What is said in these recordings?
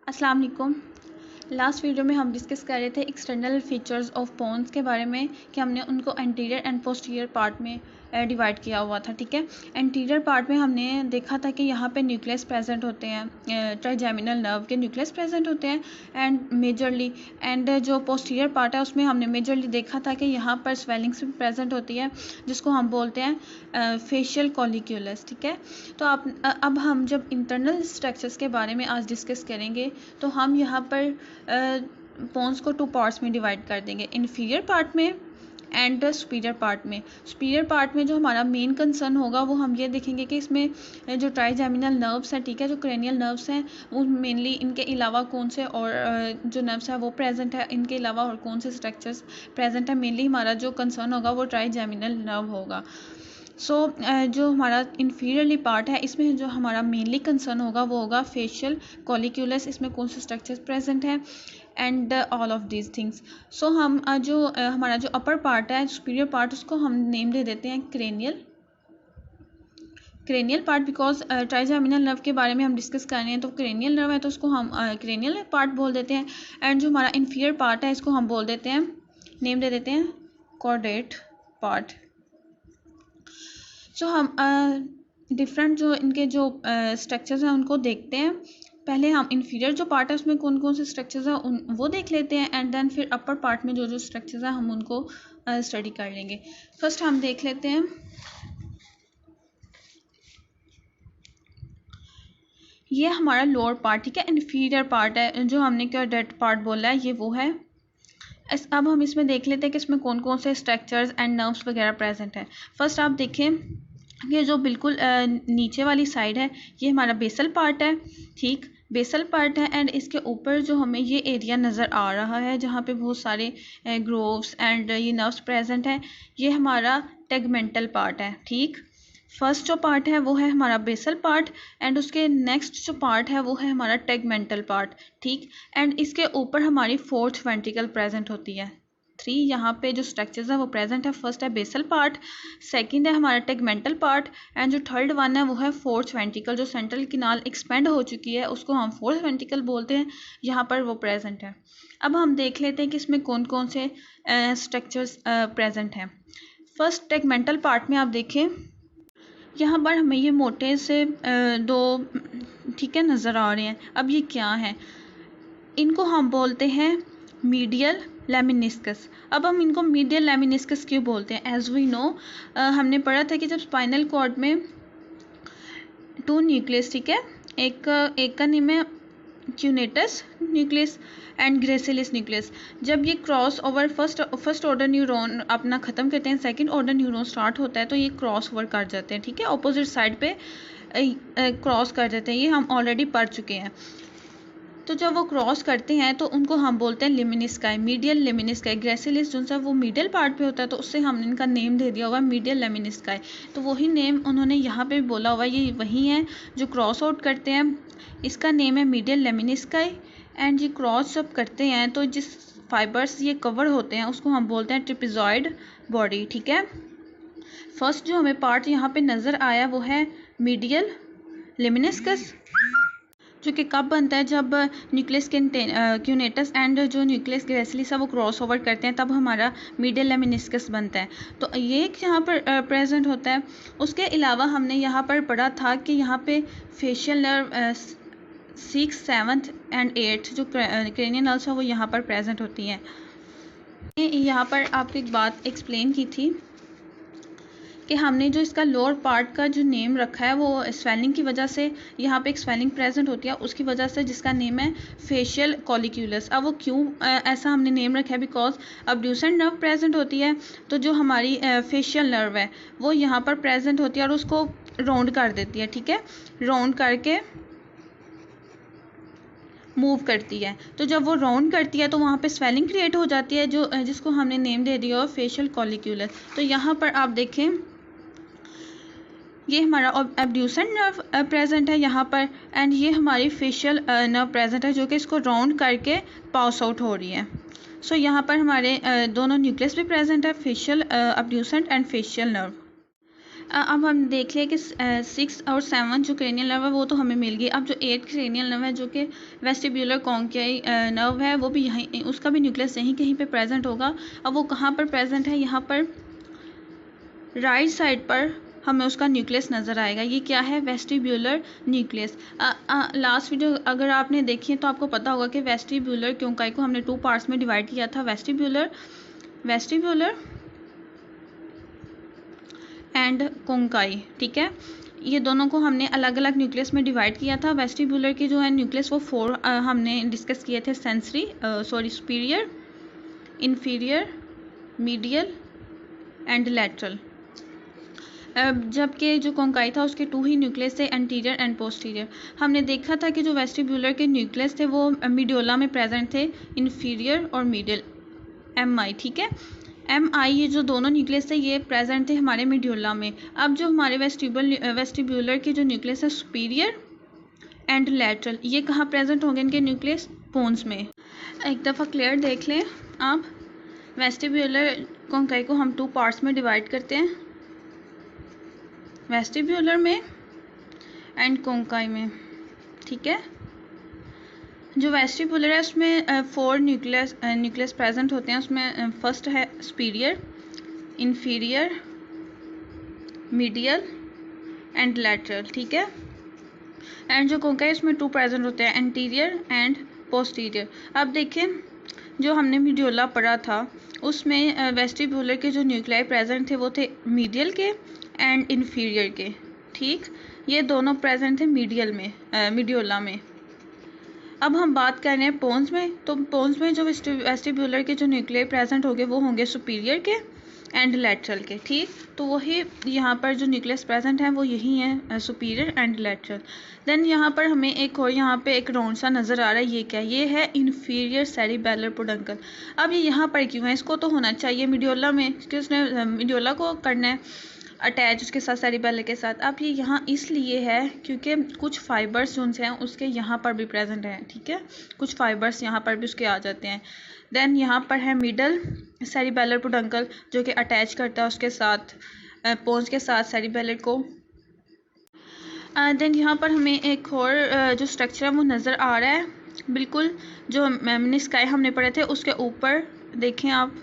अस्सलाम वालेकुम। Last video में हम डिस्कस कर रहे थे एक्सटर्नल फीचर्स ऑफ बोन्स के बारे में कि हमने उनको एंटीरियर एंड पोस्टीरियर पार्ट में डिवाइड किया हुआ था। ठीक है, एंटीरियर पार्ट में हमने देखा था कि यहाँ पे न्यूक्लियस प्रेजेंट होते हैं, ट्राइजेमिनल नर्व के न्यूक्लियस प्रेजेंट होते हैं एंड मेजरली, एंड जो पोस्टीरियर पार्ट है उसमें हमने मेजरली देखा था कि यहाँ पर स्वेलिंग्स भी प्रेजेंट होती है जिसको हम बोलते हैं फेशियल कॉलिक्यूलस। ठीक है, तो अब हम जब इंटरनल स्ट्रक्चर्स के बारे में आज डिस्कस करेंगे तो हम यहाँ पर बोन्स को 2 पार्ट्स में डिवाइड कर देंगे, इन्फीरियर पार्ट में एंड सुपीरियर पार्ट में। सुपीरियर पार्ट में जो हमारा मेन कंसर्न होगा वो हम ये देखेंगे कि इसमें जो ट्राइजेमिनल नर्व्स हैं, ठीक है, जो क्रेनियल नर्व्स हैं, वो मेनली इनके अलावा कौन से और जो नर्व्स है वो प्रेजेंट है, इनके अलावा और कौन से स्ट्रक्चर्स प्रेजेंट है। मेनली हमारा जो कंसर्न होगा वो ट्राइजेमिनल नर्व होगा। जो हमारा इन्फीरियरली पार्ट है इसमें जो हमारा मेनली कंसर्न होगा वो होगा फेशियल कॉलिक्यूलस, इसमें कौन से स्ट्रक्चर्स प्रेजेंट हैं and all of these things. हम हमारा जो अपर पार्ट है, सुपीरियर पार्ट, उसको हम नेम दे देते हैं cranial part, because trigeminal nerve के बारे में हम डिस्कस कर रहे हैं तो क्रेनियल नर्व है तो उसको हम क्रेनियल पार्ट बोल देते हैं। एंड जो हमारा इन्फीरियर पार्ट है इसको हम बोल देते हैं, नेम दे देते हैं कॉर्डेट पार्ट। हम डिफरेंट जो इनके जो स्ट्रक्चर्स हैं उनको देखते हैं। पहले हम इन्फीरियर जो पार्ट है उसमें कौन कौन से स्ट्रक्चर्स हैं वो देख लेते हैं एंड देन फिर अपर पार्ट में जो जो स्ट्रक्चर्स हैं हम उनको स्टडी कर लेंगे। फर्स्ट हम देख लेते हैं, ये हमारा लोअर पार्ट, ठीक है, इन्फीरियर पार्ट है, जो हमने कॉर्डेट पार्ट बोला है ये वो है। अब हम इसमें देख लेते हैं कि इसमें कौन कौन से स्ट्रक्चर्स एंड नर्व्स वगैरह प्रेजेंट है। फर्स्ट आप देखें, ये जो बिल्कुल नीचे वाली साइड है ये हमारा बेसल पार्ट है, ठीक, बेसल पार्ट है। एंड इसके ऊपर जो हमें ये एरिया नज़र आ रहा है जहाँ पे बहुत सारे ग्रोव्स एंड ये नर्व्स प्रेजेंट है, ये हमारा टेगमेंटल पार्ट है। ठीक, फर्स्ट जो पार्ट है वो है हमारा बेसल पार्ट एंड उसके नेक्स्ट जो पार्ट है वो है हमारा टेगमेंटल पार्ट। ठीक, एंड इसके ऊपर हमारी 4th वेंट्रिकल प्रेजेंट होती है। 3 यहाँ पे जो स्ट्रक्चर्स है वो प्रेजेंट है। फर्स्ट है बेसल पार्ट, सेकंड है हमारा टेगमेंटल पार्ट एंड जो थर्ड वन है वो है 4th वेंट्रिकल, जो सेंट्रल किनाल एक्सपेंड हो चुकी है उसको हम 4th वेंट्रिकल बोलते हैं, यहाँ पर वो प्रेजेंट है। अब हम देख लेते हैं कि इसमें कौन कौन से स्ट्रक्चर्स प्रेजेंट हैं। फर्स्ट टेगमेंटल पार्ट में आप देखें, यहाँ पर हमें ये मोटे से 2, ठीक है, नज़र आ रहे हैं। अब ये क्या है, इनको हम बोलते हैं मीडियल लेमिनिस्कस। अब हम इनको मीडियल लेमिनिस्कस क्यों बोलते हैं, एज वी नो हमने पढ़ा था कि जब स्पाइनल कॉर्ड में 2 न्यूक्लियस, ठीक है, एक का नेम है क्यूनेटस न्यूक्लियस एंड ग्रेसिलिस न्यूक्लियस, जब ये cross over first order neuron अपना ख़त्म करते हैं, सेकंड ऑर्डर न्यूरॉन स्टार्ट होता है तो ये क्रॉस ओवर कर जाते हैं, ठीक है, ऑपोजिट साइड पे क्रॉस कर जाते हैं, ये हम ऑलरेडी पढ़ चुके हैं। तो जब वो क्रॉस करते हैं तो उनको हम बोलते हैं लेमिनिस्काई, मीडियल लेमिनिस्काई। ग्रेसिलिस जो सा वो मिडिल पार्ट पे होता है तो उससे हमने इनका नेम दे दिया हुआ मीडियल लेमिनिस्काई। तो वही नेम उन्होंने यहाँ पे भी बोला हुआ है, ये वही है जो क्रॉस आउट करते हैं, इसका नेम है मीडियल लेमिनिस्काई। एंड ये क्रॉस जब करते हैं तो जिस फाइबर्स ये कवर होते हैं उसको हम बोलते हैं ट्रिपेजॉइड बॉडी। ठीक है, फर्स्ट जो हमें पार्ट यहाँ पे नज़र आया वो है मीडियल लेमिनिस्कस, जो कि कब बनता है, जब न्यूक्लियस क्यूनेटस एंड जो न्यूक्लियस ग्रेसिलिस है वो क्रॉस ओवर करते हैं, तब हमारा मीडियल लेमिनिस्कस बनता है। तो ये यहाँ पर प्रेजेंट होता है। उसके अलावा हमने यहाँ पर पढ़ा था कि यहाँ पे facial nerve 6, 7th and 8th जो क्रेनियल नर्व्स है वो यहाँ पर प्रेजेंट होती हैं। यहाँ पर आपको एक बात एक्सप्लेन की थी कि हमने जो इसका लोअर पार्ट का जो नेम रखा है वो स्वेलिंग की वजह से, यहाँ पे एक स्वेलिंग प्रेजेंट होती है उसकी वजह से, जिसका नेम है फेशियल कॉलिक्यूलस। अब वो क्यों ऐसा हमने नेम रखा है, बिकॉज अब्ड्यूसेंट नर्व प्रेजेंट होती है तो जो हमारी फेशियल नर्व है वो यहाँ पर प्रेजेंट होती है और उसको राउंड कर देती है, ठीक है, राउंड करके मूव करती है। तो जब वो राउंड करती है तो वहाँ पे स्वेलिंग क्रिएट हो जाती है जो जिसको हमने नेम दे दिया फेशियल कॉलिक्यूलस। तो यहाँ पर आप देखें, ये हमारा एब्ड्यूसेंट नर्व प्रेजेंट है यहाँ पर एंड ये हमारी फेशियल नर्व प्रेजेंट है जो कि इसको राउंड करके पास आउट हो रही है। यहाँ पर हमारे दोनों न्यूक्लियस भी प्रेजेंट है, facial abducent and facial nerve. अब हम देख लें कि 6 और 7 जो क्रेनियल नर्व है वो तो हमें मिल गई। अब जो 8 क्रेनियल नर्व है जो कि वेस्टिब्यूलर कॉन्काई नर्व है, वो भी यहीं, उसका भी न्यूक्लियस यहीं कहीं पे प्रेजेंट होगा। अब वो कहाँ पर प्रेजेंट है? यहाँ पर राइट साइड पर हमें उसका न्यूक्लियस नज़र आएगा। ये क्या है? Vestibular nucleus. लास्ट वीडियो अगर आपने देखी है तो आपको पता होगा कि वेस्टिब्यूलर कॉन्काई को हमने 2 पार्ट्स में डिवाइड किया था, वेस्टिब्यूलर एंड कॉन्काई। ठीक है, ये दोनों को हमने अलग अलग न्यूक्लियस में डिवाइड किया था। वेस्टिब्यूलर की जो है न्यूक्लियस वो 4 हमने डिस्कस किए थे, superior, inferior, medial and lateral. जबकि जो कॉन्काई था उसके 2 ही न्यूक्लियस थे, एंटीरियर एंड पोस्टीरियर। हमने देखा था कि जो वेस्टिब्यूलर के न्यूक्लियस थे वो मीडियोला में प्रेजेंट थे, इन्फीरियर और मीडियल, MI। ठीक है, MI ये जो दोनों न्यूक्लियस थे ये प्रेजेंट थे हमारे मीडियोला में। अब जो हमारे वेस्टिब्यूलर के जो न्यूक्लियस है सुपीरियर एंड लैटरल, ये कहाँ प्रेजेंट होंगे इनके न्यूक्लियस? बोन्स में। एक दफ़ा क्लियर देख लें आप, वेस्टिब्यूलर कॉन्काई को हम 2 पार्ट्स में डिवाइड करते हैं, वेस्टिब्यूलर में एंड कॉन्काई में। ठीक है, जो वेस्टिब्यूलर है उसमें 4 न्यूक्लियस प्रेजेंट होते हैं। उसमें फर्स्ट है superior, inferior, medial and lateral. ठीक है, एंड जो कॉन्काई उसमें 2 प्रेजेंट होते हैं, एंटीरियर एंड पोस्टीरियर। अब देखें, जो हमने मीडियोला पढ़ा था उसमें वेस्टिब्यूलर के जो न्यूक्लियाई प्रेजेंट थे वो थे मीडियल के एंड इन्फीरियर के। ठीक, ये दोनों प्रेजेंट थे मीडियोला में। अब हम बात कर रहे हैं पोन्स में, तो पोन्स में जो वेस्टिब्यूलर के जो न्यूक्लियाई प्रेजेंट होंगे वो होंगे सुपीरियर के एंड लैटरल के। ठीक, तो वही यहाँ पर जो न्यूक्लियस प्रेजेंट है वो यही है, सुपीरियर एंड लैटरल। देन यहाँ पर हमें एक और यहाँ पे एक राउंड सा नज़र आ रहा है, ये क्या? ये है इन्फीरियर सेरिबेलर पोडंकल। अब ये यहाँ पर क्यों है? इसको तो होना चाहिए मीडियोला में, क्योंकि उसने मीडियोला को करना है अटैच उसके साथ, सेरिबेलर के साथ। अब ये यहाँ इसलिए है क्योंकि कुछ फाइबर्स जो हैं उसके यहाँ पर भी प्रेजेंट हैं। ठीक है, कुछ फाइबर्स यहाँ पर भी उसके आ जाते हैं। देन यहाँ पर है मिडल सेरिबेलर पोडंकल जो कि अटैच करता है उसके साथ, पोन्स के साथ सेरिबेलर को। देन यहाँ पर हमें एक और जो स्ट्रक्चर है वो नज़र आ रहा है, बिल्कुल जो मेनिस्काई हमने पढ़े थे उसके ऊपर देखें आप,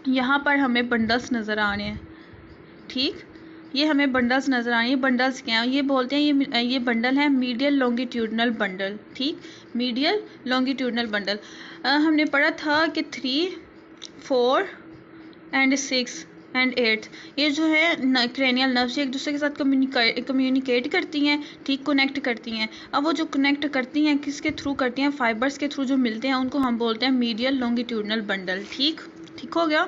यहाँ पर हमें बंडल्स नज़र आ रहे हैं। ठीक, ये हमें बंडल्स नज़र आ रही है। बंडल्स क्या हैं? ये बोलते हैं ये बंडल है मीडियल लॉन्गिट्यूडनल बंडल। ठीक, मीडियल लॉन्गिट्यूडनल बंडल। हमने पढ़ा था कि 3, 4 एंड 6 एंड 8 ये जो है क्रेनियल नर्व्स एक दूसरे के साथ कम्युनिकेट करती हैं। ठीक, कनेक्ट करती हैं। अब वो जो कनेक्ट करती हैं किसके थ्रू करती हैं? फाइबर्स के थ्रू जो मिलते हैं उनको हम बोलते हैं मीडियल लॉन्गिट्यूडनल बंडल। ठीक हो गया,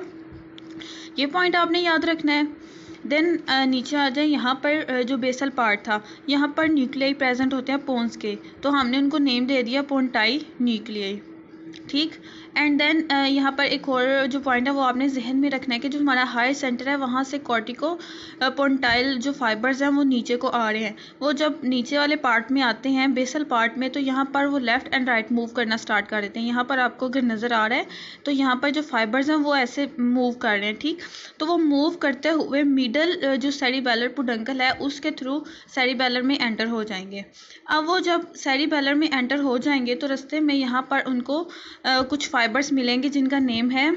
ये पॉइंट आपने याद रखना है। देन नीचे आ जाए, यहाँ पर जो बेसल पार्ट था यहाँ पर न्यूक्लियाई प्रेजेंट होते हैं पोन्स के, तो हमने उनको नेम दे दिया पोन्टाई न्यूक्लियाई। ठीक, एंड देन यहाँ पर एक और जो पॉइंट है वो आपने जहन में रखना है कि जो हमारा हाई सेंटर है वहाँ से कॉर्टिको पोन्टाइल जो फाइबर्स हैं वो नीचे को आ रहे हैं। वो जब नीचे वाले पार्ट में आते हैं बेसल पार्ट में, तो यहाँ पर वो लेफ़्ट एंड राइट मूव करना स्टार्ट कर देते हैं। यहाँ पर आपको अगर नज़र आ रहा है तो यहाँ पर जो फाइबर्स हैं वो ऐसे मूव कर रहे हैं। ठीक, तो वो मूव करते हुए मिडल जो सेरिबेलर पोडंकल है उसके थ्रू सेरिबेलर में एंटर हो जाएंगे। अब वो जब सेरिबेलर में एंटर हो जाएंगे तो रास्ते में यहाँ पर उनको कुछ फाइबर्स मिलेंगे जिनका नेम है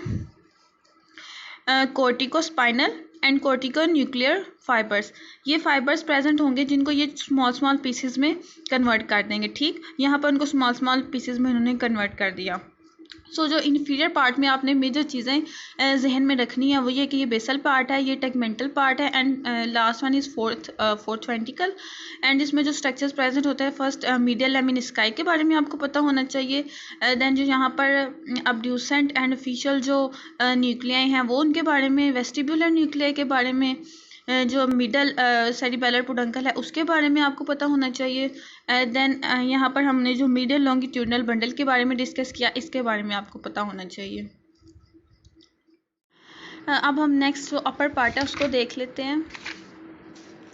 corticospinal and cortico nuclear fibres. ये फाइबर्स प्रेजेंट होंगे जिनको ये स्मॉल पीसेस में कन्वर्ट कर देंगे। ठीक, यहाँ पर उनको स्मॉल पीसेस में उन्होंने कन्वर्ट कर दिया। सो जो इन्फीरियर पार्ट में आपने मेजर चीज़ें जहन में रखनी है वो ये कि ये बेसल पार्ट है, ये टेगमेंटल पार्ट है and last one is fourth ventricle. And इसमें जो स्ट्रक्चर्स प्रेजेंट होते हैं, फर्स्ट मीडियल लेमिनिस्काई के बारे में आपको पता होना चाहिए। देन जो यहाँ पर अब्ड्यूसेंट एंड ऑफिशियल जो न्यूक्लियाई हैं वो उनके बारे में, वेस्टिब्यूलर न्यूक्लियाई के बारे में, जो मिडल सेरिबेलर पोडंकल है उसके बारे में आपको पता होना चाहिए। देन यहाँ पर हमने जो मीडियल लॉन्गिट्यूडनल बंडल के बारे में डिस्कस किया, इसके बारे में आपको पता होना चाहिए। अब हम नेक्स्ट जो अपर पार्ट है उसको देख लेते हैं।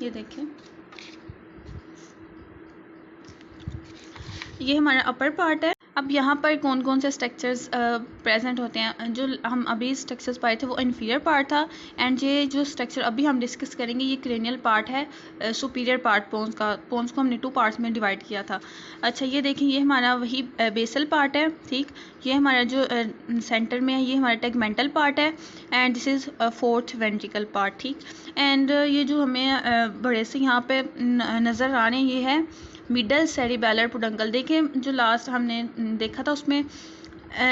ये देखें, ये हमारा अपर पार्ट है। अब यहाँ पर कौन कौन से स्ट्रक्चर्स प्रेजेंट होते हैं, जो हम अभी स्ट्रक्चर्स पाए थे वो इन्फीरियर पार्ट था, एंड ये जो स्ट्रक्चर अभी हम डिस्कस करेंगे ये क्रेनियल पार्ट है, सुपीरियर पार्ट पोन्स का। पोन्स को हमने 2 पार्ट्स में डिवाइड किया था। अच्छा ये देखें, ये हमारा वही बेसल पार्ट है, ठीक। ये हमारा जो सेंटर में है ये हमारा टेगमेंटल पार्ट है, and this is 4th ventricle part, ठीक। एंड ये जो हमें बड़े से यहाँ पे नज़र आ रहे हैं ये है मिडल सेरिबेलर पुडंकल। देखें जो लास्ट हमने देखा था उसमें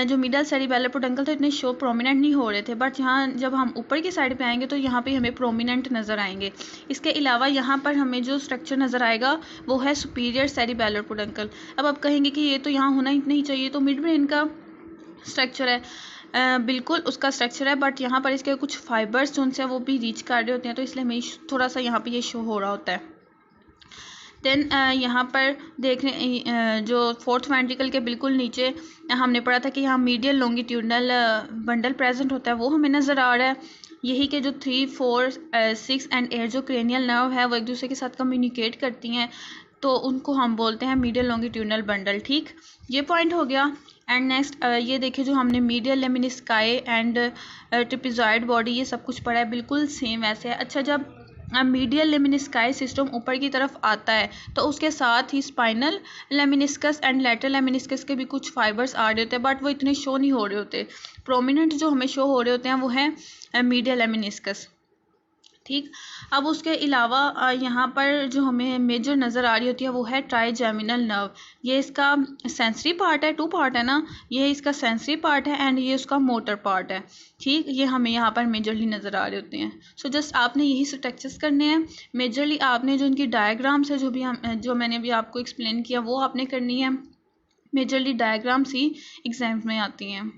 जो मिडल सेरिबेलर पुडंकल थे इतने शो प्रोमिनेंट नहीं हो रहे थे, बट यहाँ जब हम ऊपर की साइड पे आएंगे तो यहाँ पे हमें प्रोमिनेंट नज़र आएंगे। इसके अलावा यहाँ पर हमें जो स्ट्रक्चर नज़र आएगा वो है सुपीरियर सेरिबेलर पुडंकल। अब आप कहेंगे कि ये तो यहाँ होना ही नहीं चाहिए, तो मिड ब्रेन का स्ट्रक्चर है, बिल्कुल उसका स्ट्रक्चर है, बट यहाँ पर इसके कुछ फाइबर्स जो उनसे वो भी रीच कर रहे होते हैं, तो इसलिए हमें थोड़ा सा यहाँ पर ये शो हो रहा होता है। देन यहाँ पर देख रहे जो 4th वेंट्रिकल के बिल्कुल नीचे हमने पढ़ा था कि यहाँ मीडियल लॉन्गिट्यूडनल बंडल प्रेजेंट होता है, वो हमें नज़र आ रहा है। यही के जो 3, 4, 6 एंड 8 जो क्रेनियल नर्व है वो एक दूसरे के साथ कम्युनिकेट करती हैं, तो उनको हम बोलते हैं मीडियल लॉन्गिट्यूडनल बंडल, ठीक। ये पॉइंट हो गया। एंड नेक्स्ट ये देखिए जो हमने मीडियल लेमिनिस्काई एंड ट्रिपेजॉइड बॉडी ये सब कुछ पढ़ा है, बिल्कुल सेम वैसे है। अच्छा जब मीडियल लेमिनिस्काई सिस्टम ऊपर की तरफ आता है तो उसके साथ ही spinal lemniscus and lateral lemniscus के भी कुछ फाइबर्स आ रहे होते हैं, बट वो इतने शो नहीं हो रहे होते। प्रोमिनेंट जो हमें शो हो रहे होते हैं वो हैं मीडियल लेमिनिस्कस, ठीक। अब उसके अलावा यहाँ पर जो हमें मेजर नज़र आ रही होती है वो है ट्राइजेमिनल नर्व। ये इसका सेंसरी पार्ट है, 2 पार्ट है ना, ये इसका सेंसरी पार्ट है एंड ये उसका मोटर पार्ट है, ठीक। ये हमें यहाँ पर मेजरली नज़र आ रहे होते हैं। सो जस्ट आपने यही स्ट्रक्चर्स करने हैं। मेजरली आपने जो इनकी डायग्राम्स है जो मैंने अभी आपको एक्सप्लेन किया वो आपने करनी है। मेजरली डायग्राम्स ही एग्जाम में आती हैं।